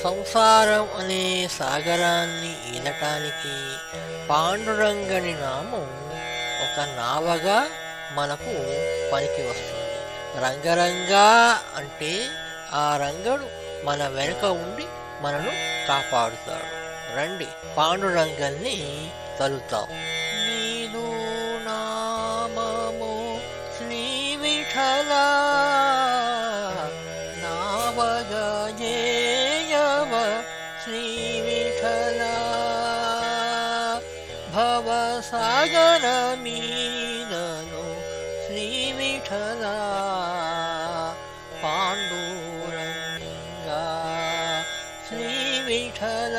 సంసారం అనే సాగరాన్ని ఈదటానికి పాండురంగని నామం ఒక నావగా మనకు పనికి వస్తుంది. రంగరంగా అంటే ఆ రంగడు మన వెనుక ఉండి మనను కాపాడుతాడు. రండి పాండురంగన్ని తలుద్దాం. నీదు నామము శ్రీ విఠల నావగజేయవ శ్రీ విఠల భవసాగర మీదను శ్రీ విఠల పాండురంగా శ్రీ విఠల